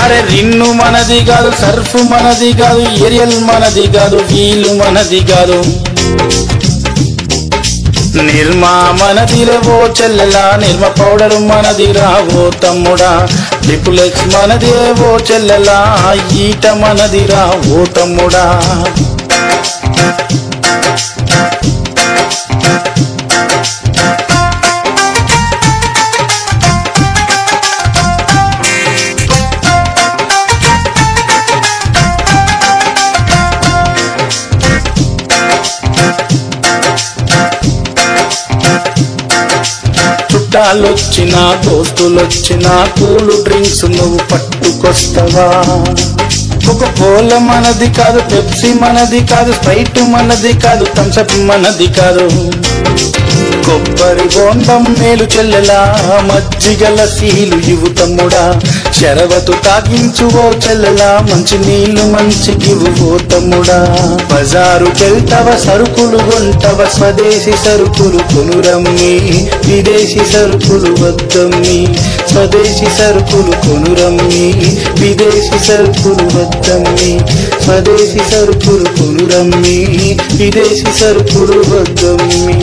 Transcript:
అరే రిన్ను మనది కాదు, సర్ఫ్ మనది కాదు, ఏరియల్ మనది కాదు, వీలు మనది కాదు, నిర్మా మనదిరే ఓ చెల్లెలా, నిర్మ పౌడర్ మనదిరా ఓ తమ్ముడా, ట్రిపుల్ X మనదే ఓ చెల్లెలా, ఈట మనదిరా ఓ తమ్ముడా. చుట్టాలొచ్చినా దోస్తులొచ్చినా కూల్ డ్రింక్స్ నువ్వు పట్టుకొస్తావా, ఒక కోల మనది కాదు, పెప్సీ మనది కాదు, స్ప్రైట్ మనది కాదు, థమ్సప్ మనది కాదు, కొబ్బరి బోండం మేలు చెల్లెలా, మజ్జిగల సీలు ఇవు తమ్ముడా, శరవతు తాగించు ఓ చెల్లెలా, మంచి నీళ్లు మంచిగివు ఓ తమ్ముడా. బజారుకెళ్తవ సరుకులు కొంటవ, స్వదేశీ సరుకులు కొనురమ్మి, విదేశీ సరుకులు వద్దమ్మి, స్వదేశీ సరుకులు కొనురమ్మి, విదేశీ సరుకులు వద్దమ్మి, స్వదేశీ సరుకులు కొనురమ్మి, విదేశీ సరుకులు వద్దమ్మి.